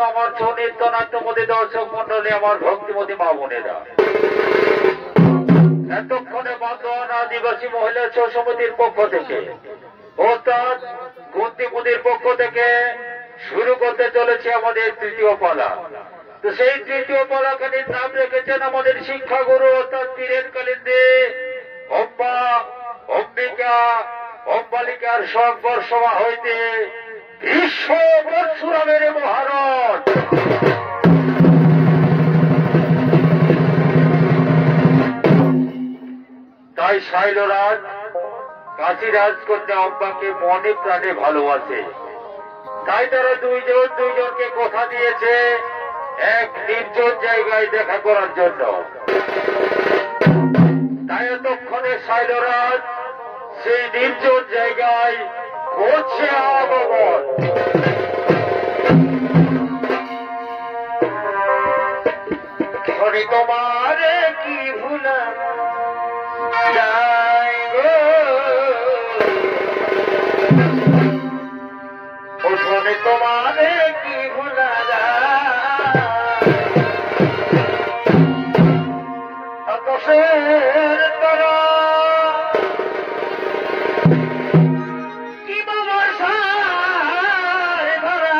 আমার সুনিত্য নাট্যমতী দর্শক মন্ডলী, আমার ভক্তিমতী মা বোনেরা, এতক্ষণে বর্ধমান আদিবাসী মহিলা ছৌ সমিতির পক্ষ থেকে অর্থাৎ কুন্তিপুতির পক্ষ থেকে শুরু করতে চলেছে আমাদের তৃতীয় পালা। তো সেই তৃতীয় পালাখানির নাম রেখেছেন আমাদের শিক্ষাগুরু অর্থাৎ বীরেন কালিন্দী অম্বা অম্বিকা অম্বালিকার সংবর্ষমা হইতে বিশ্ব পরশুরামের মহারথ তাই শৈলরাজ কাশীরাজ কন্যা অম্বাকে মনে প্রাণে ভালোবাসে। তাই তারা দুইজনকে কথা দিয়েছে এক নির্জন জায়গায় দেখা করার জন্য। তাই এতক্ষণে শৈলরাজ সেই নির্জন জায়গায় করছে আগমন। তোমারে কি ভুলা যায় গো, ওঠনে তোমারে কি ভুলা যায়, আকাশের তারা কি বর্ষায় ভরা,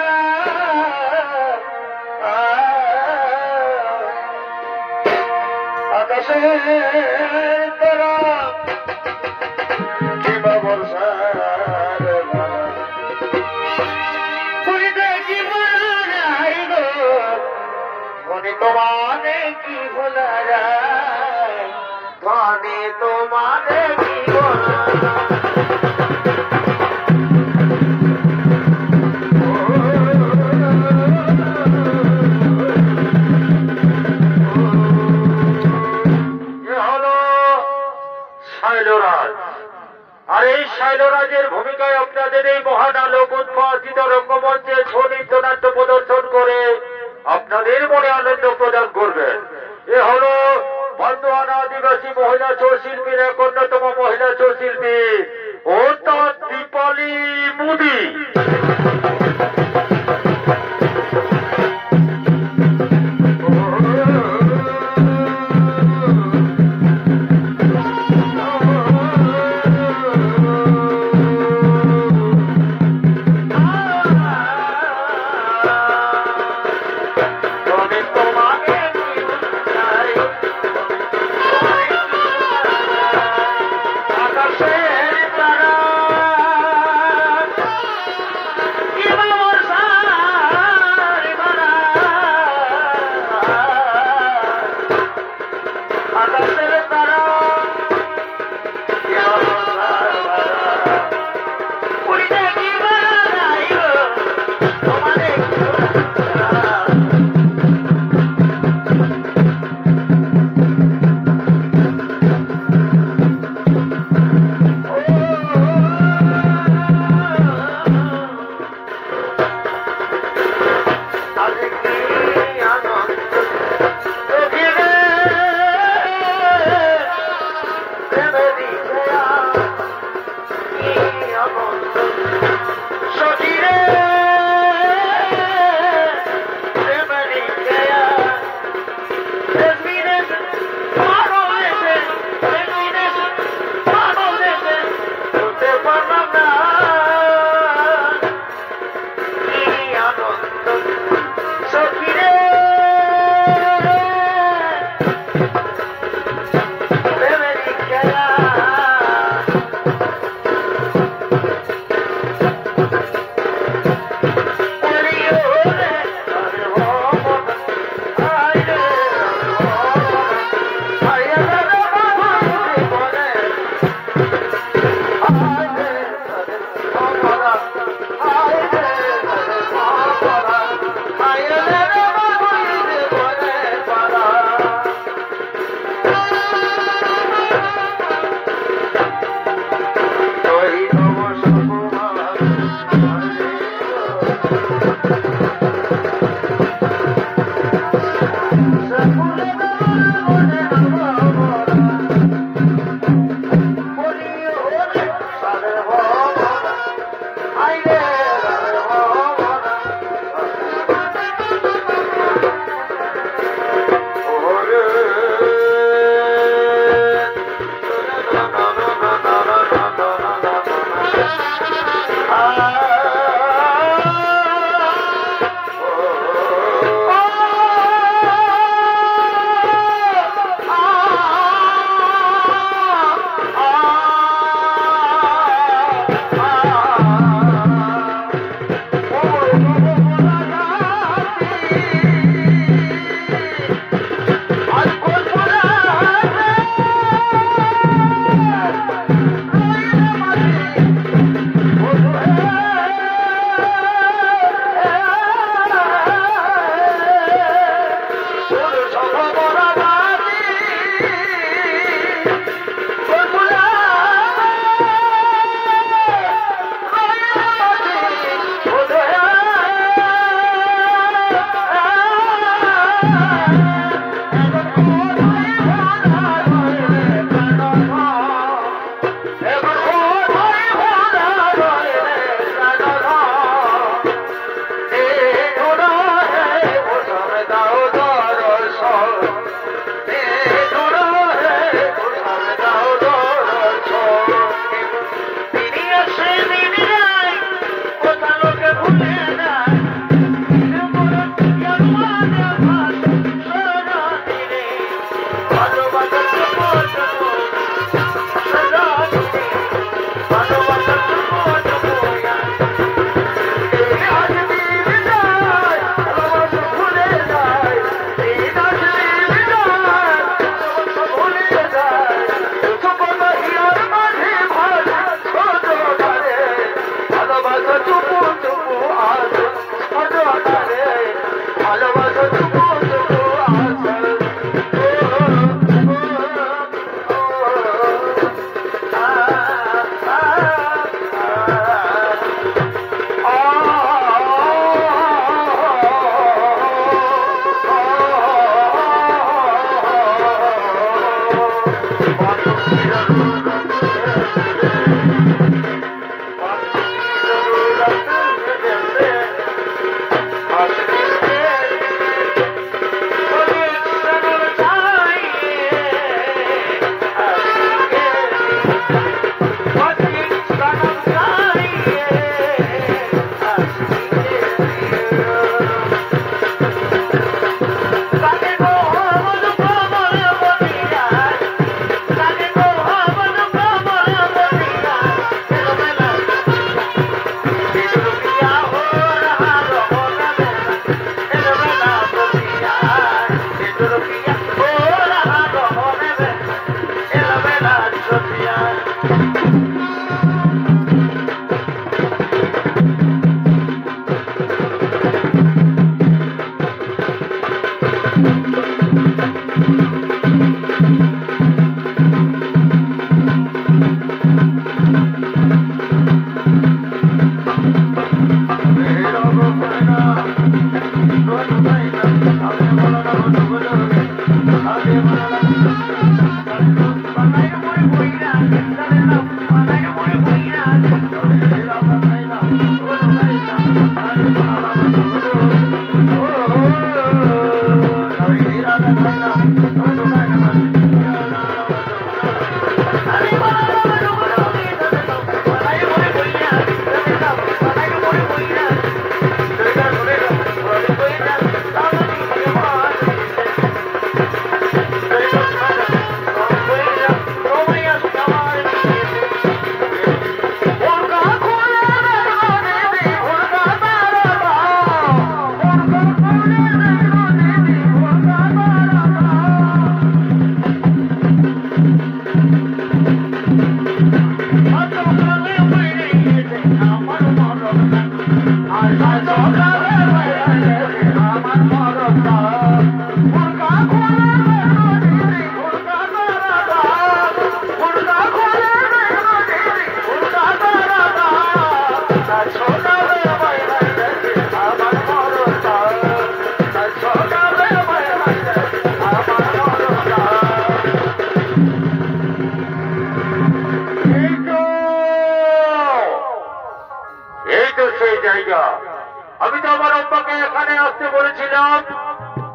আকাশের তারা কি বর্ষার ভরা, পুরিতে কি ভরা যায় গো, ধনে তোমারে কি ভোলা যায়, ধনে তোমারে কি ভোলা যায়। শৈলরাজ, আর এই শৈলরাজের ভূমিকায় আপনাদের এই মহান আলোক উদ্ভাসিত রঙ্গমঞ্চে ছৌ নৃত্য নাট্য প্রদর্শন করে আপনাদের মনে আনন্দ প্রদান করবেন। এ হল বর্ধমান আদিবাসী মহিলা ছৌ শিল্পীর এক অন্যতম মহিলা ছৌ শিল্পী অর্থাৎ দীপালি মুদি।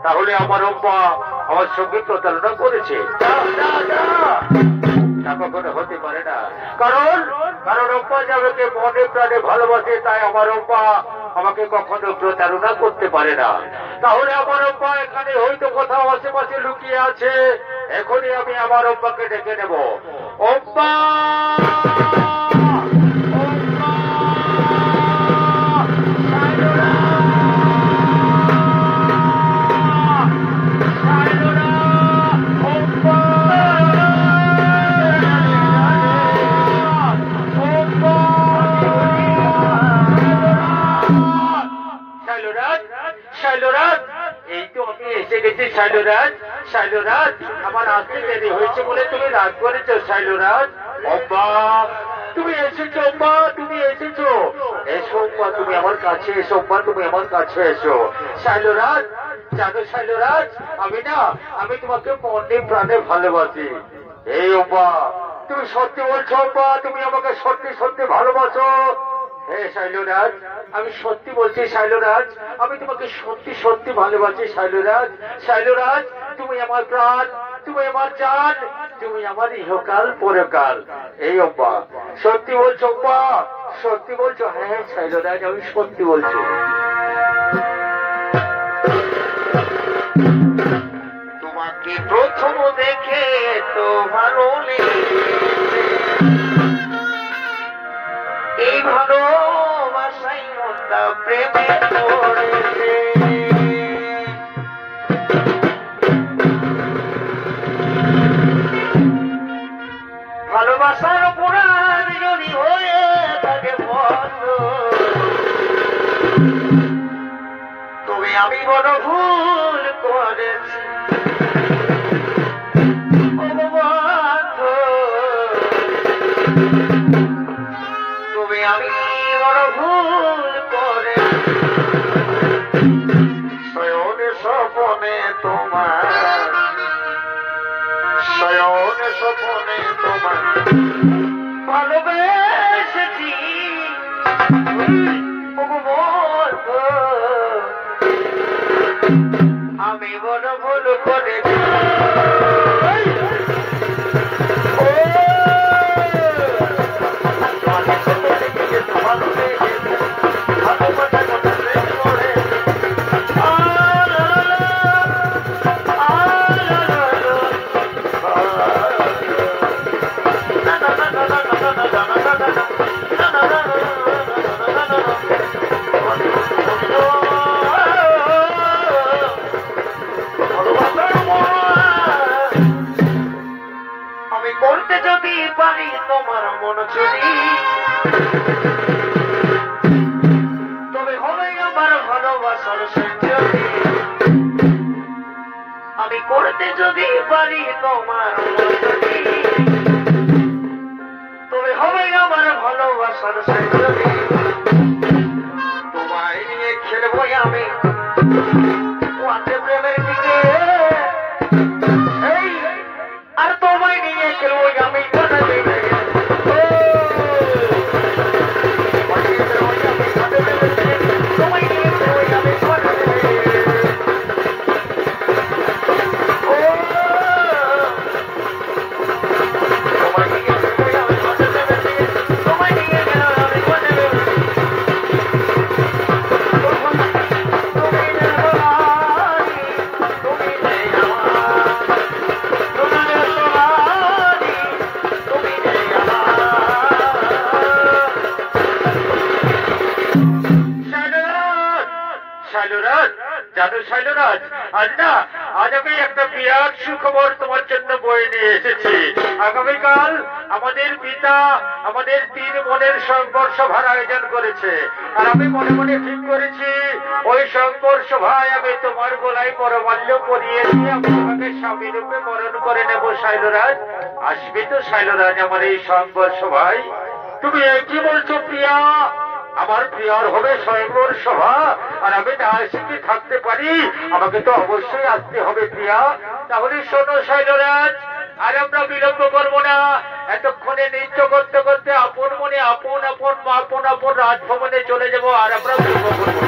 তাহলে আমার অব্বা আমার সঙ্গে প্রতারণা করেছে, তা কখনো হতে পারে না। কারণ কারণ অব্বা যাকে মনে প্রাণে ভালোবাসে, তাই আমার অব্বা আমাকে কখনো প্রতারণা করতে পারে না। তাহলে আমার অব্বা এখানে হয়তো কোথাও আশেপাশে লুকিয়ে আছে। এখনই আমি আমার অব্বাকে ডেকে নেব। অব্বা, শাইলরাজ, আমার আসতে দেরি হয়েছে বলে তুমি রাগ করেছো শাইলরাজ? অম্বা, তুমি এসেছো অম্বা, তুমি এসেছো। এসো অম্বা, তুমি আমার কাছে এসো অম্বা, তুমি আমার কাছে এসো। শাইলরাজ, জানো শাইলরাজ, আমি তোমাকে মনে প্রাণে ভালোবাসি। এই অম্বা, তুমি সত্যি বলছো অম্বা, তুমি আমাকে সত্যি সত্যি ভালোবাসো? হ্যাঁ শাইলরাজ, আমি সত্যি বলছি শাইলরাজ, আমি তোমাকে সত্যি সত্যি ভালোবাসি শাইলরাজ। শাইলরাজ, তুমি আমার প্রাণ, তুমি আমার জান, তুমি আমার ইহকাল পরকাল। এই অব্বা, সত্যি বলছো অব্বা, সত্যি বলছো? হ্যাঁ শাইলরাজ, আমি সত্যি বলছি। তোমাকে প্রথম দেখে তো ভালো লেগেছে, এই ভালোবাসাই মনটা প্রেমে পড়েছে। ভালোবাসার পুরাণ যদি হয়ে থাকে বন্ধ, তবে আমি বড় ভুল করেছি আমি বড় ভুল করে শয়ন স্বপনে তোমার, শয়ন স্বপনে তোমার ভালোবেসেছি। আমি বড় ভুল করেছি। তোমার মন চুরি, তবে হবে আমার ভালোবাসার সেঞ্চুরি। আমি করতে যদি পারি তোমার মন চুরি, তবে হবে আমার ভালোবাসার সেঞ্চুরি। তোমায় নিয়ে খেলবো আমি প্রেমের দিকে, আর তোমায় নিয়ে খেলবো আমি জানো শৈলরাজ, আজ না আজ আমি একটা বিরাট সুখবর তোমার জন্য বয়ে নিয়ে এসেছি। আগামীকাল আমাদের পিতা আমাদের 3 মনের সংবর সভার আয়োজন করেছে, আর আমি মনে মনে ঠিক করেছি ওই সংবর সভায় আমি তোমার গলায় পরমাল্য পরিয়ে দিয়ে আমি তোমাকে স্বামী রূপে বরণ করে নেব শৈলরাজ। আসবে তো শৈলরাজ আমার এই সংবর সভায়? তুমি কি বলছো প্রিয়া? আমার প্রিয়র হবে স্বয়ংবর সভা, আর আমি না এসে কি থাকতে পারি? আমাকে তো অবশ্যই আসতে হবে প্রিয়া। তাহলে শোনো শৈলরাজ, আর আমরা বিলম্ব করবো না। এতক্ষণে নৃত্য করতে করতে আপন মনে আপন আপন রাজভবনে চলে যাবো, আর আমরা বিলম্ব করবো।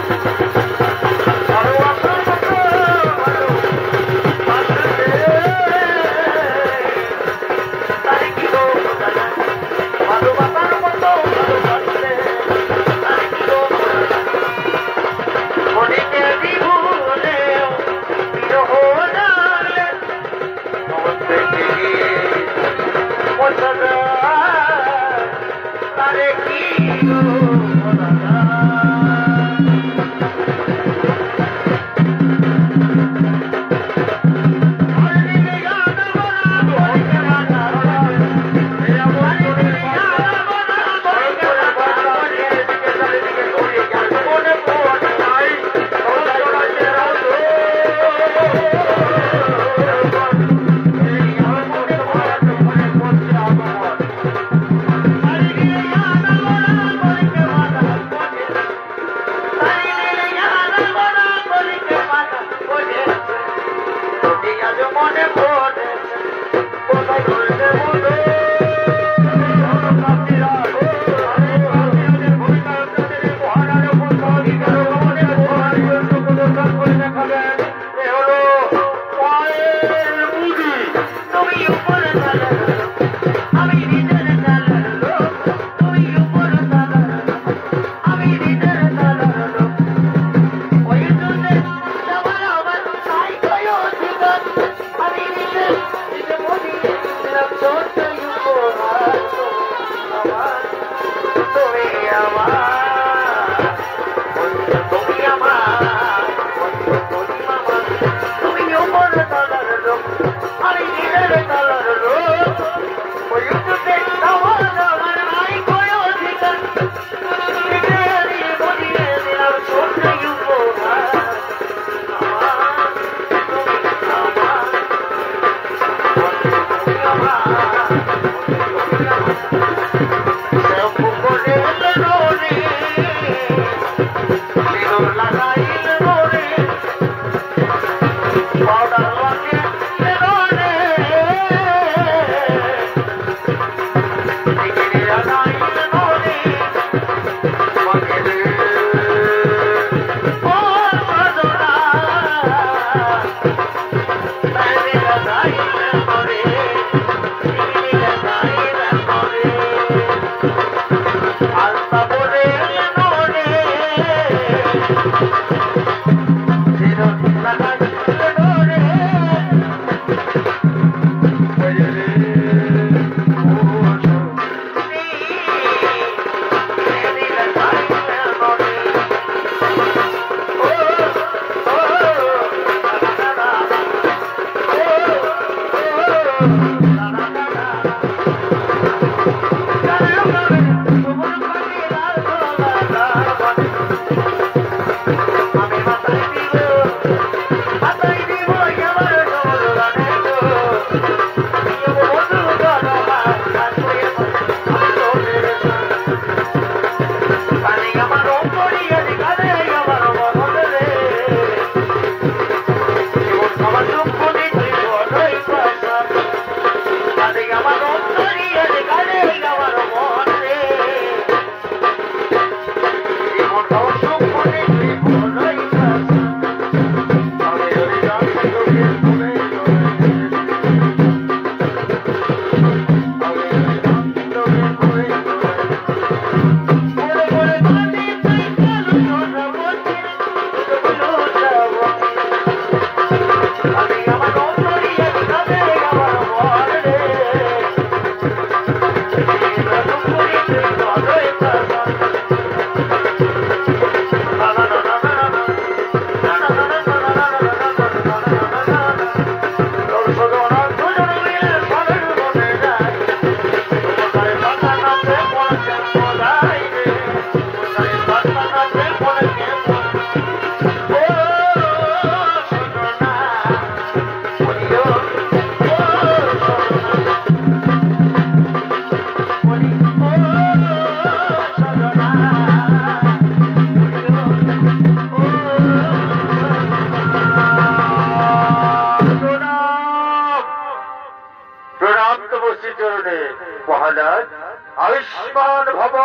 আয়ুষ্মান ভব,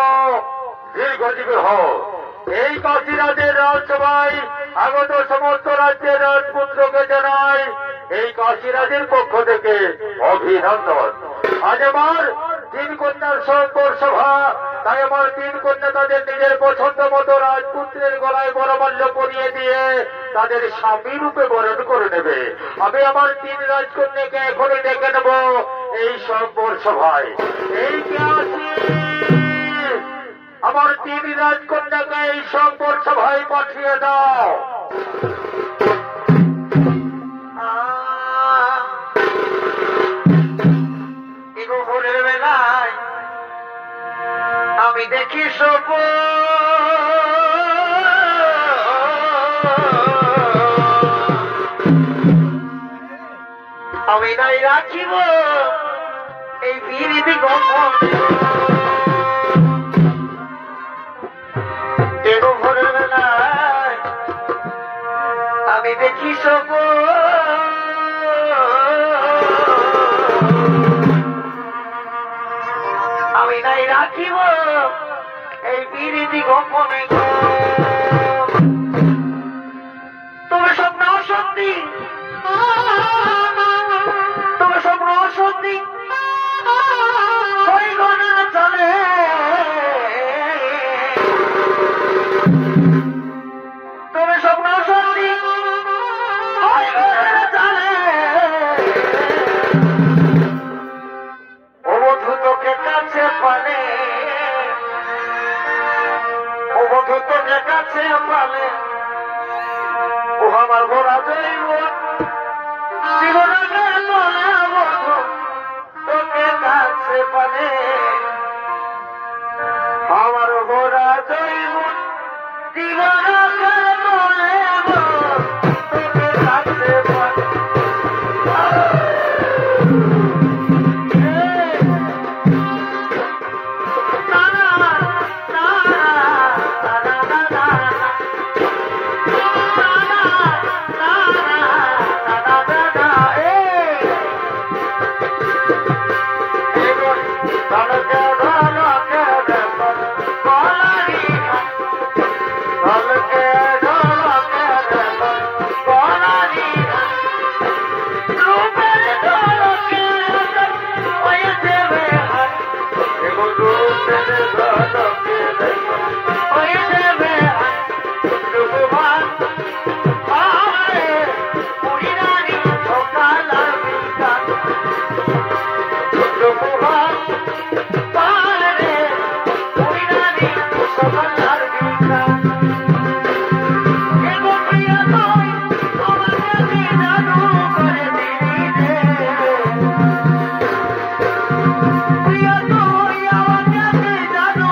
দীর্ঘজীবী হও। এই কাশীরাজের রাজসভায় আগত সমস্ত রাজ্যের রাজপুত্রকে জানাই এই কাশীরাজের পক্ষ থেকে অভিনন্দন। আজ আমার 3 কন্যার স্বয়ংবর সভা, তাই আমার 3 কন্যা তাদের নিজের পছন্দ মতো রাজপুত্রের গলায় বরমাল্য পরিয়ে দিয়ে তাদের স্বামী রূপে বরণ করে নেবে। আমি আমার 3 রাজকন্যাকে এখনই ডেকে নেব এই স্বয়ংবর সভায়। এই কে আছে? আমার 3 রাজকন্যাকে এই স্বয়ংবর সভায় পাঠিয়ে দাও। ভোরের বেলায় আমি দেখি স্বপ্ন, আমি নাই রাখিব এই বিরিতি গোপন। ভোরের বেলায় আমি দেখি স্বপ্ন, আমি নাই রাখিব এই বিরিতি গোপনে। তবে স্বপ্ন অসত্যি, তবে স্বপ্ন অসত্যি ওই গণে চলে। তবে স্বপ্ন অসত্যি ওই গণে চলে। অবধূ তোকে কাছে পালে, অবধূ তোকে কাছে পালে, ও আমার ঘোরা জৈব জীবনকে বলে। বধূ তোকে কাছে পালে, আমার ঘোরা জৈব জীবনকে বলে। তোকে কাছে পালে জানো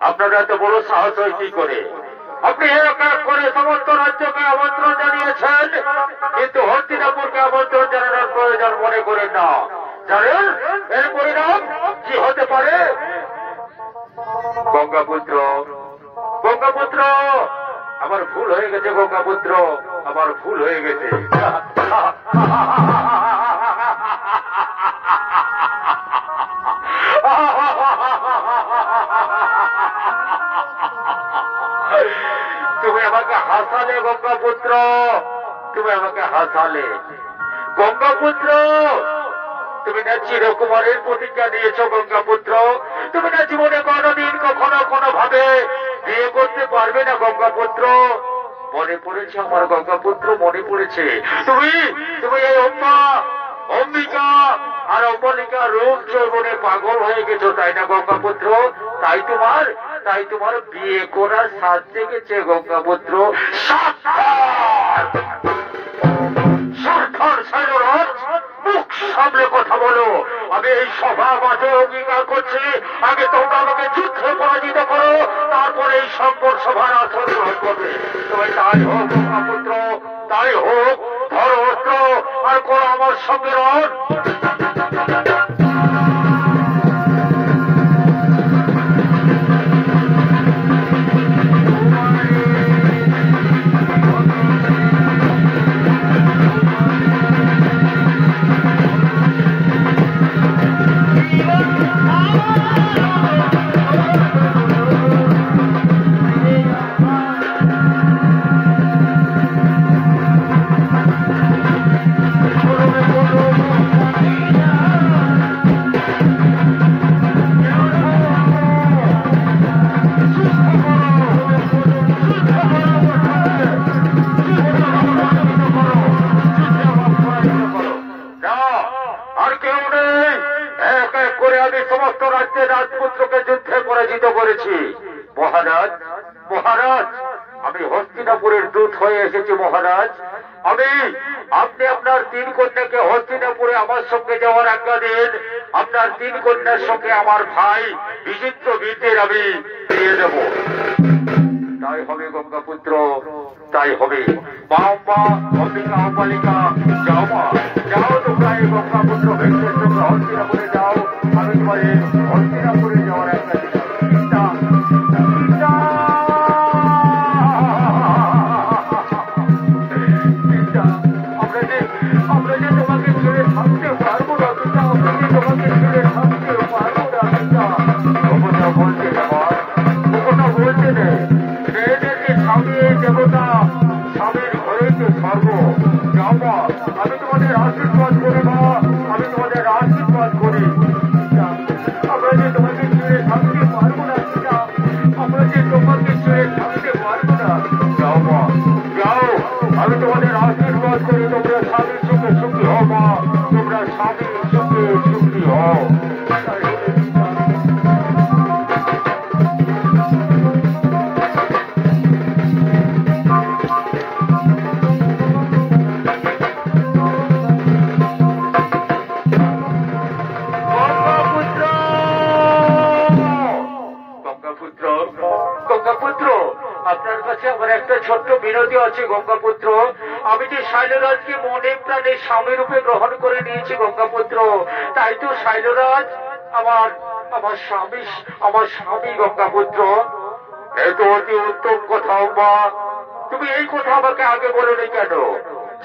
আপনারা এত বড় সাহস হয় কি করে? আপনি এক এক করে সমস্ত রাজ্যকে আমন্ত্রণ জানিয়েছেন, কিন্তু হস্তিনাপুরকে আমন্ত্রণ জানানোর প্রয়োজন মনে করেন না। জানেন এর পরিণাম কি হতে পারে? গঙ্গাপুত্র, গঙ্গাপুত্র, আমার ভুল হয়ে গেছে। গঙ্গাপুত্র, আমার ভুল হয়ে গেছে। তুমি আমাকে হাসালে গঙ্গাপুত্র, তুমি আমাকে হাসালে গঙ্গাপুত্র। তুমি না চিরকুমারের প্রতিজ্ঞা নিয়েছ গঙ্গাপুত্র। তুমি না জীবনে কোনদিন কখনো কোনো ভাবে বিয়ে করতে পারবে না গঙ্গাপুত্র। মনে পড়েছে আমার গঙ্গাপুত্র, মনে পড়েছে। তুমি তুমি এই অম্বিকা আর অম্বলিকা রূপ যৌবনে পাগল হয়ে গেছো, তাই না গঙ্গাপুত্র? তাই তোমার বিয়ে করার সাথ জেগেছে গঙ্গাপুত্র। মুখ সামলে কথা বলো। আমি এই সভা মাঝে অঙ্গীকার করছি, আগে তোমরা আমাকে যুদ্ধে পরাজিত করো, তারপরে এই সম্পদ সভার আসন গ্রহণ করবে। তবে তাই হোক গঙ্গাপুত্র, তাই হোক। ধরো অস্ত্র আর করো আমার সঙ্গে রণ। রাজপুত্রকে যুদ্ধে পরাজিত করেছি। মহারাজ, মহারাজ, আমি হস্তিনাপুরের দূত হয়ে এসেছি মহারাজ। আপনি আপনার 3 কন্যাকে হস্তিনাপুরে আমার সঙ্গে যাওয়ার আজ্ঞা দিন। আপনার 3 কন্যার সঙ্গে আমার ভাই বিচিত্র বীরদের আমি ফিরিয়ে দেব। তাই হবে গঙ্গাপুত্র, তাই হবে। মা মা অম্বিকা অম্বালিকা, যাও মা, যাও তোমরা এই গঙ্গাপুত্র ভীষ্মের সঙ্গে হস্তিনাপুরে যাও। আমি তোমাদের হস্তিনাপুরে যাওয়ার আজ্ঞা দিলাম। আমরা যে তোমাকে ছেড়ে থাকতে পারবো না, আমরা যে তোমাকে ছেড়ে থাকতে পারবো না। কথা বলতে কথা বলতে নেই। মেয়েদেরকে স্বামী দেবতা, স্বামীর ঘরেতে স্বর্গ। যাও মা, আমি তোমাদের আশীর্বাদ করি মা, আমি তোমাদের আশীর্বাদ করি। আমরা যে তোমাকে ছেড়ে থাকতে পারবো না, আমরা যে তোমাকে ছেড়ে থাকতে পারবো না। যাও মা, যাও, আমি তোমাদের আশীর্বাদ করি। তোমরা স্বামী সুখে সুখী হও মা, তোমরা স্বামী সুখে সুখী হও। আপনার কাছে আমার একটা ছোট্ট বিনতি আছে গঙ্গাপুত্র। আমি যে শৈলরাজকে মনে প্রাণে স্বামী রূপে গ্রহণ করে নিয়েছি গঙ্গাপুত্র, তাই তো শৈলরাজ আমার স্বামী গঙ্গাপুত্র। এই তো অতি উত্তম কথা মা, তুমি এই কথা আমাকে আগে বলোনি কেন?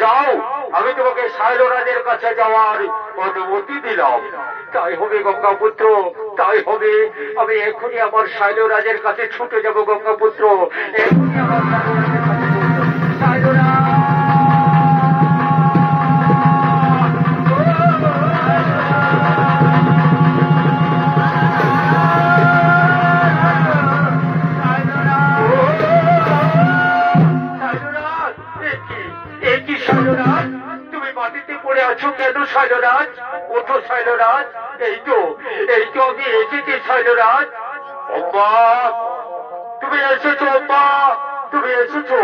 যাও, আমি তোমাকে শৈলরাজের কাছে যাওয়ার অনুমতি দিলাম। তাই হবে গঙ্গাপুত্র, তাই হবে। আমি এখনই আমার শৈলরাজের কাছে ছুটে যাব গঙ্গাপুত্র, এখনই আমার শৈলরাজের কাছে শৈলরাজ। শৈলরাজ, তুমি মাটিতে পড়ে আছো কেন শৈলরাজ? ওঠো শৈলরাজ, এই তো আমি এসেছি শৈলরাজ। অম্বা, তুমি এসেছো অম্বা, তুমি এসেছো।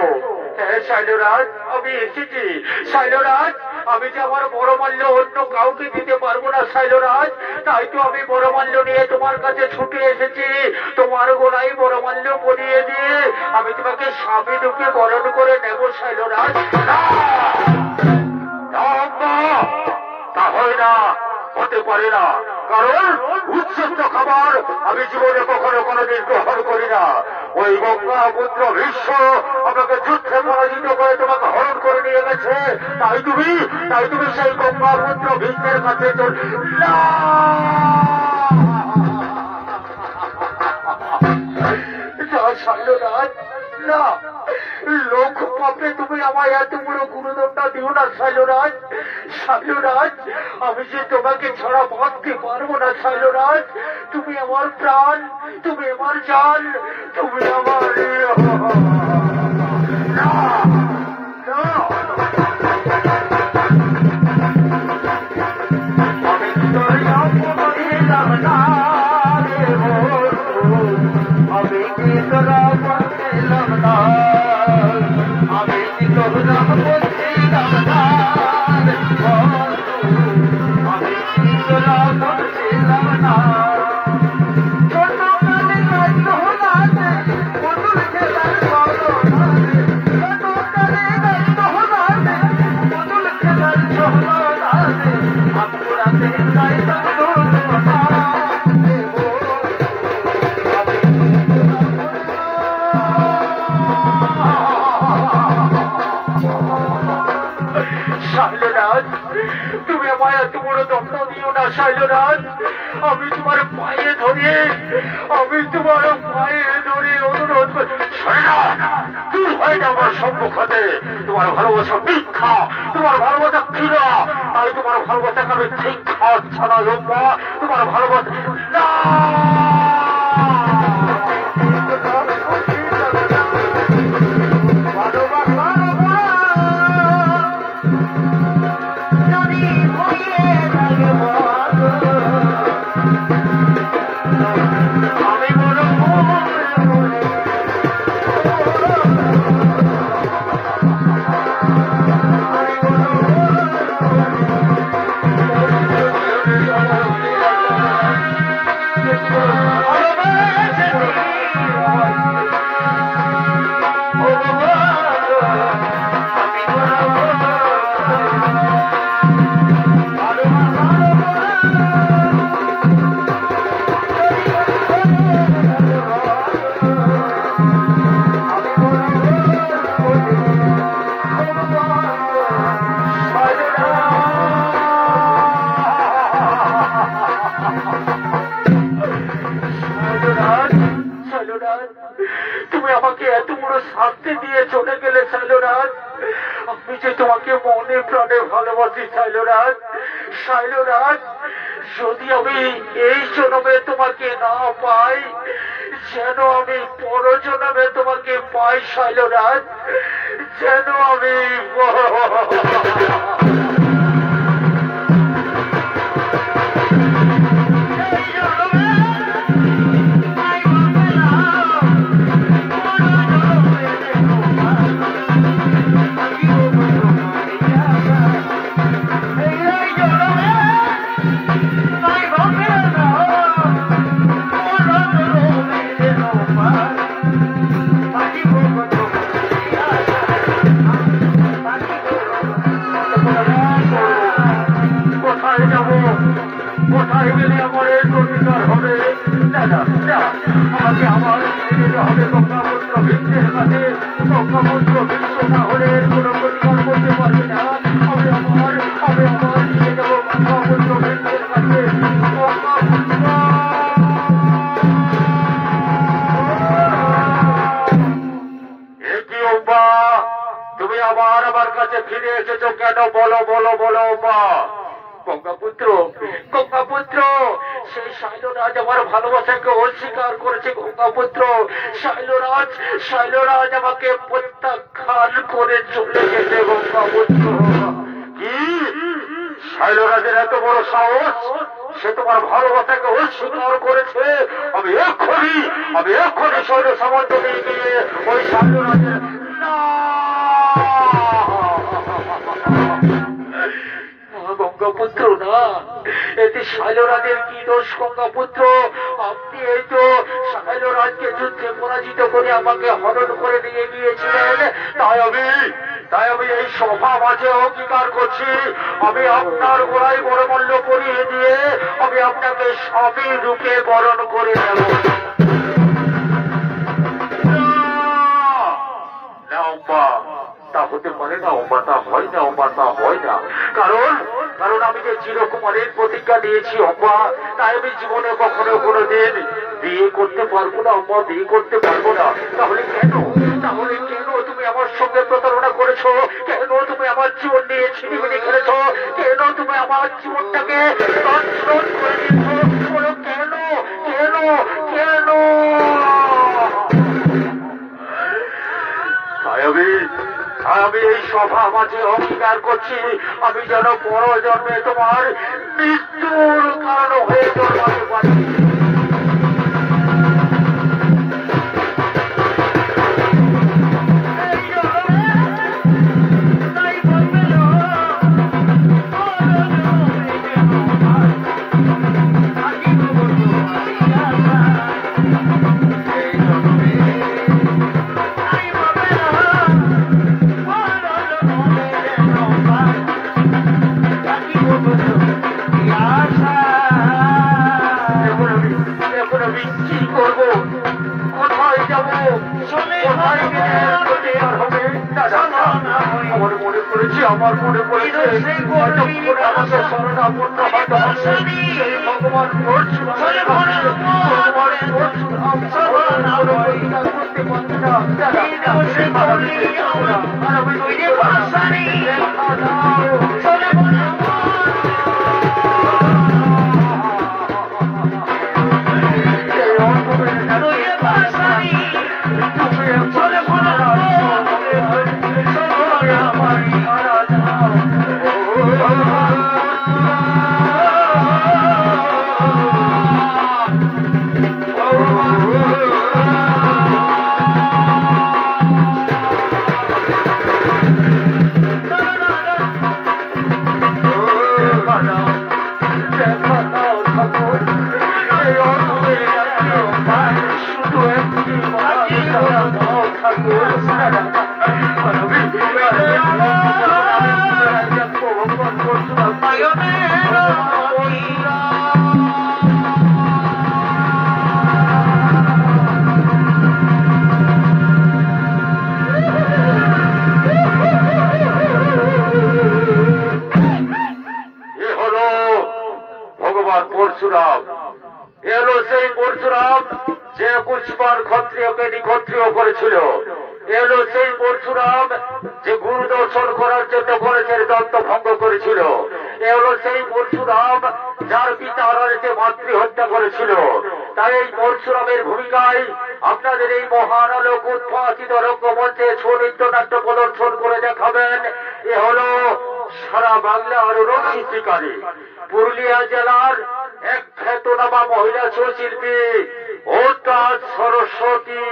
হ্যাঁ শৈলরাজ, আমি এসেছি। শৈলরাজ, আমি যে আমার বড়মাল্য অন্য কাউকে দিতে পারবো না শৈলরাজ, তাই তো আমি বড়মাল্য নিয়ে তোমার কাছে ছুটে এসেছি। তোমার গোলায় বড়মাল্য পরিয়ে দিয়ে আমি তোমাকে স্বামী রূপে বরণ করে নেব শৈলরাজ। তা হয় না, হতে পারে না, কারণ উচ্ছেদ খাবার আমি জীবনে কখনো কোনোদিন গ্রহণ করি না। ওই গঙ্গাপুত্র ভীষ্ম আমাকে যুদ্ধে পরাজিত করে তোমাকে হরণ করে নিয়ে গেছে। তাই তুমি সেই গঙ্গাপুত্র ভীষ্মের কাছে শৈলরাজ, না, লোক পাপে তুমি আমায় এত বড় গুরুদণ্ডা দিও না শৈলরাজ। শৈলরাজ, আমি যে তোমাকে ছাড়া বাঁচতে পারবো না শৈলরাজ। তুমি আমার প্রাণ, তুমি আমার জান, তুমি আমার আমি তোর দিলাম না, আমি কি তোরা বলছিলাম না, আমি কি তোরা বলছিলাম না, আমি কি তোরা বলছিলাম না। শৈলরাজ, তুমি আমায় এত বড় দণ্ড দিও না শৈলরাজ। আমি তোমার পায়ে ধরে অনুরোধ করি, দূর হয়ে যাও আমার সম্মুখ হতে। তোমার ভালোবাসা মিথ্যা, তোমার ভালোবাসা ক্ষীরা, তাই তোমার ভালোবাসাকে আমি ঠিক হাত ছাড়া লম্বা, তোমার ভালোবাসা না। তুমি আমাকে এত বড় শাস্তি দিয়ে চলে গেলে শৈলরাজ। আমি যে তোমাকে মনে প্রাণে ভালোবাসি শৈলরাজ। শৈলরাজ, যদি আমি এই জন্মে তোমাকে না পাই, যেন আমি পর জন্মে তোমাকে পাই শৈলরাজ, যেন আমি আমাকে আমার হবে গঙ্গাপুত্র ভীষ্মের কাছে। গঙ্গাপুত্র ভীষ্ম না হলে কোনো প্রতিকার করতে পারবে না। আমি আমার নিয়ে যাবো গঙ্গাপুত্র ভীষ্মের কাছে। কি উম্মা, তুমি আমার কাছে ফিরে এসেছো কেন? বলো বলো বলো উম্মা। গঙ্গাপুত্র, গঙ্গাপুত্র, সেই শৈলরাজ আমার ভালোবাসাকে অস্বীকার করেছে। গঙ্গাপুত্র, শৈলরাজ, শৈলরাজ আমাকে প্রত্যাখ্যান করে চলে গেছে। গঙ্গাপুত্র, কি শৈলরাজের এত বড় সাহস? সে তোমার ভালোবাসাকে অস্বীকার করেছে। আমি এক্ষুনি শৈল সামন্ত নিয়ে গিয়ে ওই শৈলরাজের গঙ্গাপুত্র না, এতে শৈলরাজের কি দোষ? গঙ্গাপুত্র, আপনি এই তো শৈলরাজকে যুদ্ধে পরাজিত করে আমাকে হরণ করে নিয়ে গিয়েছিলেন। তাই আমি এই সভা মাঝে অঙ্গীকার করছি, আমি আপনার গোড়ায় বড়মূল্য করিয়ে দিয়ে আমি আপনাকে স্বামী রূপে বরণ করে নেব। না উম্মা, তা হতে পারে না উম্মা, তা হয় না উম্মা, তা হয় না। কারণ আমি যে চিরকুমারের প্রতিজ্ঞা দিয়েছি উম্মা, তাই আমি জীবনে কখনো কোনোদিন বিয়ে করতে পারবো না উম্মা, বিয়ে করতে পারবো না। তাহলে কেন তুমি আমার সঙ্গে প্রতারণা করেছো? কেন তুমি আমার জীবন নিয়ে ছিনিমিনি খেলেছো? কেন তুমি আমার জীবনটাকে লন্ঠন করে দিয়েছো? বলো কেন কেন কেন? আমি এই সভা মাঝে অঙ্গীকার করছি, আমি যেন পর জন্মে তোমার মৃত্যুর কারণ হয়ে জন্মাতে পারি। আমার মনে পড়েছে আমাকে শরণাপন্ন হতে হবে সেই ভগবান করতে পারবে পুষ্পার ক্ষত্রিয়কে নিক্ষত্রিয় করেছিল। এলো সেই পরশুরাম যে গুরু দর্শন করার জন্য গণেশের দত্ত ভঙ্গ করেছিল। এলো সেই পরশুরাম যার পিতা আড়ালেতে মাতৃ হত্যা করেছিল। তাই এই পরশুরামের ভূমিকায় আপনাদের এই মহান আলোক উদ্ভাসিত রঙ্গমঞ্চে ছৌ-নৃত্য-নাট্য প্রদর্শন করে দেখাবেন। এ হল সারা বাংলার রক্ষী শিকারী পুরুলিয়া জেলার এক খ্যাতনামা মহিলা ছৌ শিল্পী ওস্তাদ সরস্বতী।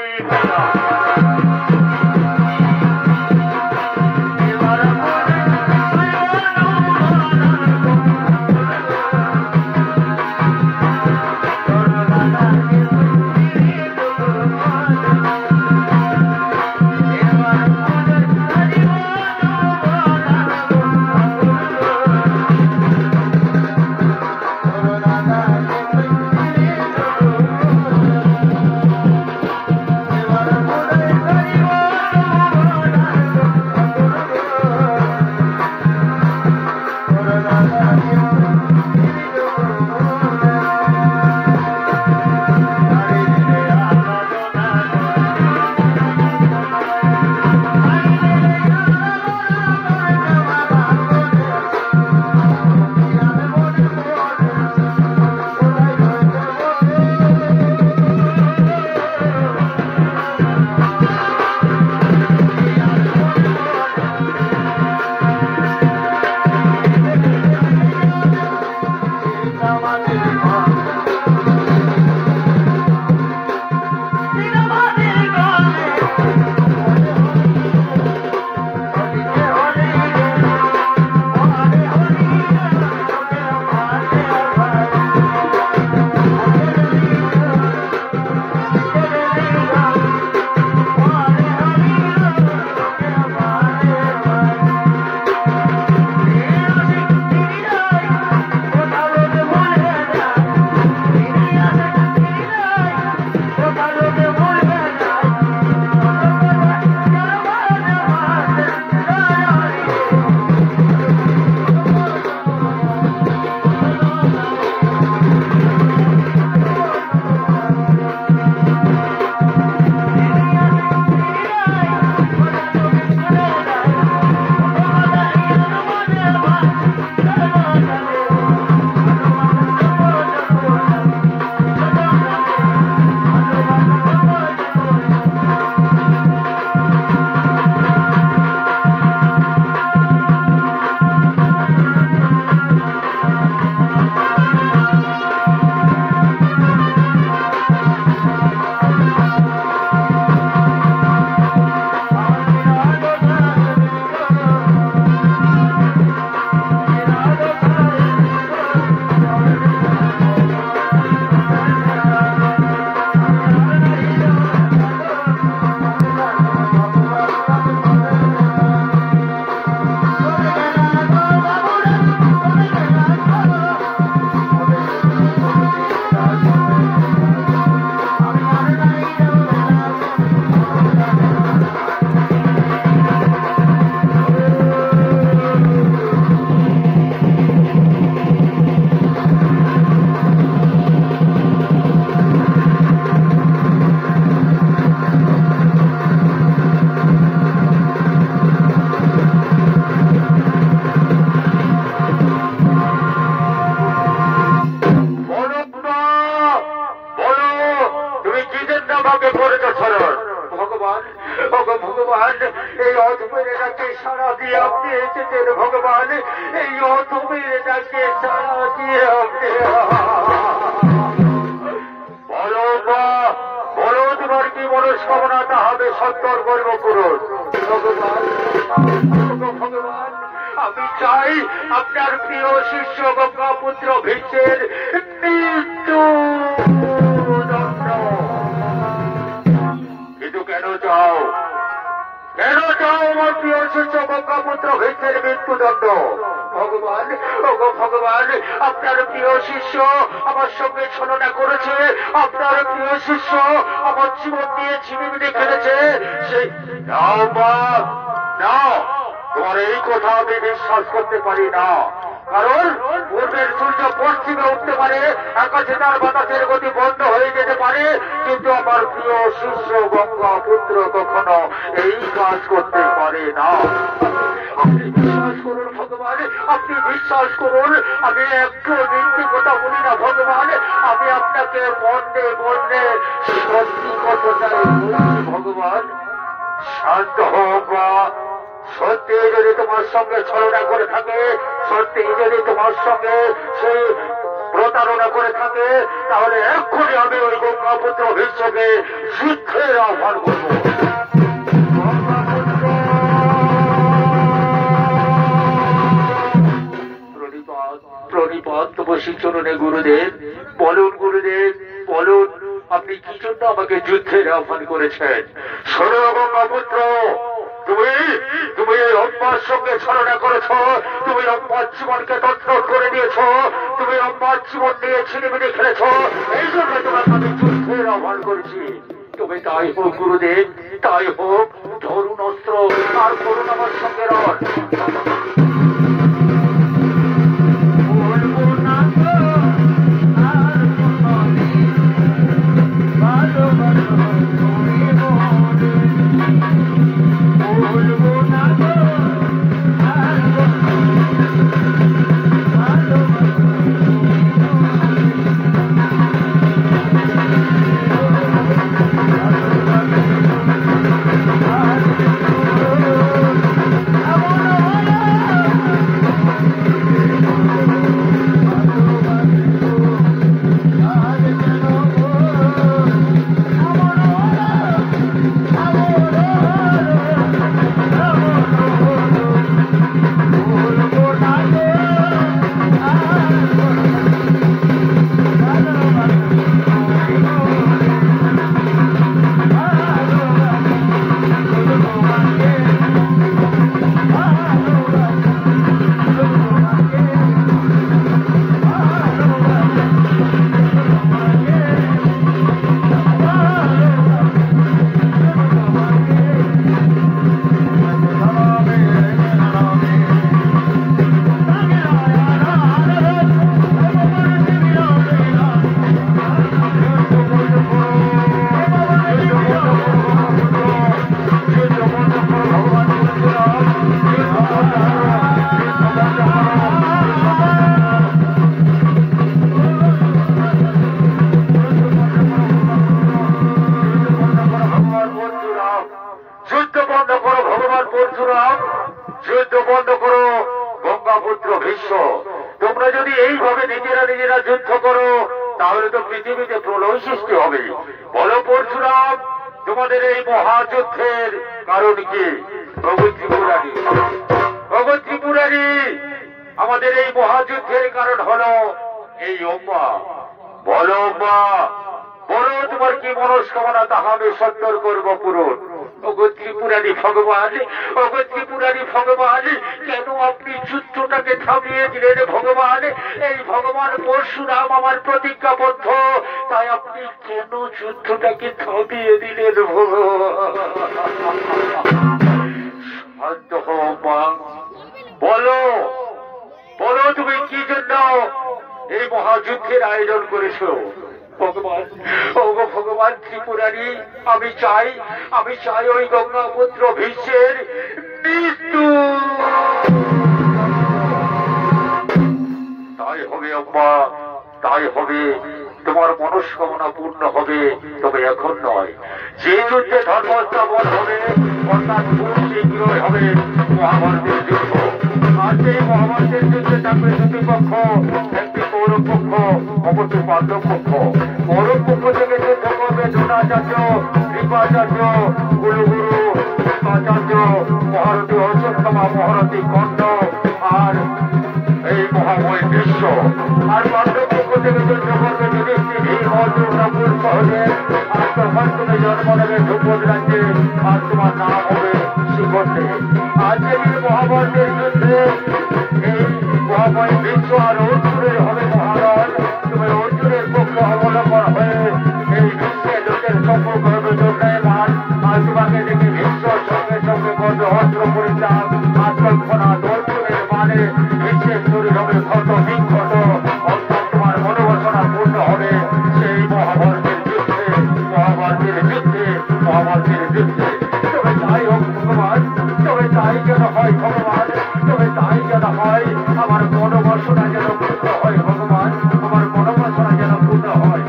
ভগবান এই অধমের ডাকে সাড়া দিয়ে আপনি এসেছেন। ভগবান এই অধমের ডাকে সাড়া দিয়ে আপনি বলো বলো তোমার কি মনস্কামনা তাহাবে সত্তর কর্ম করুন। ভগবান ভগবান আমি চাই আপনার প্রিয় শিষ্য গঙ্গাপুত্র ভীষ্মের মৃত্যু। কিন্তু কেন চাও আমার প্রিয় শিষ্য গঙ্গাপুত্র ভীষ্মের মৃত্যুদণ্ড? ভগবান ভগবান আপনার প্রিয় শিষ্য আমার সঙ্গে ছলনা করেছে, আপনার প্রিয় শিষ্য আমার জীবন দিয়ে ছিনিমিনি খেলেছে। সেই নাও মা নাও, তোমার এই কথা আমি বিশ্বাস করতে পারি না। কারণ পূর্বের সূর্য পশ্চিমে উঠতে পারে, আকাশে তার বাতাসের গতি বন্ধ হয়ে যেতে পারে, কিন্তু আমার প্রিয় শিষ্য গঙ্গা পুত্র কখনো এই কাজ করতে পারে না। আপনি বিশ্বাস করুন ভগবান, আপনি বিশ্বাস করুন, আমি একটু মিথ্যে কথা বলি না ভগবান, আমি আপনাকে মনে মনে সত্যি কথাটাই বলছি ভগবান। শান্ত হোক বা সত্যি যদি তোমার সঙ্গে ছলনা করে থাকে, সত্যি যদি তোমার সঙ্গে সে প্রতারণা করে থাকে, তাহলে এক্ষুনি আমি ওই গঙ্গাপুত্র বিশ্বকে যুদ্ধের আহ্বান করবো। প্রণিপাত বসি চরণে গুরুদেব। বলুন গুরুদেব, বলুন আপনি কি জন্য আমাকে যুদ্ধের আহ্বান করেছেন? শোনো গঙ্গাপুত্র, তুমি এই অম্বার সঙ্গে ছলনা করেছ, তুমি অম্বার জীবনকে তৎপর করে দিয়েছ, তুমি অম্বার জীবন নিয়ে ছিনিমিনি খেলেছ, এই জন্য তোমাকে আমি যুদ্ধের আহ্বান করেছি। তুমি তাই হোক গুরুদেব, তাই হোক, ধরুন অস্ত্র আর করুন আমার সঙ্গে রণ। তোমরা যদি এইভাবে নিজেরা নিজেরা যুদ্ধ করো, তাহলে তো পৃথিবীতে প্রলয় সৃষ্টি হবে। বলো পরশুরাম, তোমাদের এই মহাযুদ্ধের কারণ কি? প্রভু ত্রিপুরারি, প্রভু ত্রিপুরারি, আমাদের এই মহাযুদ্ধের কারণ হলো এই অম্বা। বলো অম্বা, বলো তোমার কি মনস্কামনা, তাহা আমি সত্তর করবো পূরণ। ত্রিপুরারি ভগবান, ত্রিপুরারি ভগবান, কেন আপনি যুদ্ধটাকে থামিয়ে দিলেন ভগবান? এই ভগবান পরশুরাম আমার প্রতিজ্ঞাবদ্ধ, তাই আপনি কেন যুদ্ধটাকে থামিয়ে দিলেন ভগবান? শান্ত হও মা, বলো, বলো তুমি কি জন্য এই মহাযুদ্ধের আয়োজন করেছো? ভগবান, ওগো ভগবান ত্রিপুরারি, আমি চাই ওই গঙ্গাপুত্র ভীষ্মের মৃত্যু। তাই হবে অম্বা, তাই হবে, তোমার মনস্কামনা পূর্ণ হবে, তবে এখন নয়। যে যুদ্ধে ধর্মস্থাপন হবে, অর্থাৎ খুব শীঘ্রই হবে মহাভারতের যুদ্ধ। আর সেই মহাভারতের যুদ্ধে থাকবে দুটি পক্ষ, একটি কৌরব পক্ষ, অপরটি পাণ্ডব পক্ষ। কৌরব পক্ষ থেকে যুদ্ধ করবে দ্রোণাচার্য, কৃপাচার্য, কুলগুরু, কৃপাচার্য, মহারথী অশ্বত্থামা, মহারথী কণ্ঠ আর এই মহাময় বিশ্ব। আর পাণ্ডব পক্ষ থেকে যুদ্ধ করবে যুধিষ্ঠির, ভীম, অর্জুন, নকুল, সহদেব। আর তখন তুমি জন্ম নেবে ধ্রুপদ রাজ্যে, আর তোমার নাম হবে শিখণ্ডে। আজকের এই মহাভারতের যুদ্ধে এই মহাময় বিশ্ব আর অর্জুনের হবে মহারণ। তুমি অর্জুনের পক্ষ অবলম্বন হয়ে এই বিশ্বের লোকের সম্পর্ক হবে দণ্ডায়মান। আর তোমাকে দেখে বিশ্বর সঙ্গে সঙ্গে করবে অস্ত্র পরিত্যাগ, আত্মক্ষণা, অর্জুনের মানে বিশ্বের শরীর হবে উঠেছে। তবে তাই হোক ভগবান, তবে তাই যেন হয় ভগবান, তবে তাই যেন হয়। আমার মনোবাসনা যেন পূর্ণ হয় ভগবান, আমার মনোবাসনা যেন পূর্ণ হয়।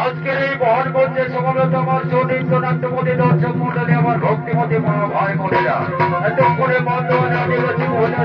আজকের এই বহন করছে সমবেত আমার চরিত্র নাট্যমতি দর্শক মন্ডলী, আমার ভক্তিমতী ভাই বোনেরা, এতক্ষণে বন্ধ আদিবাসী মহিলা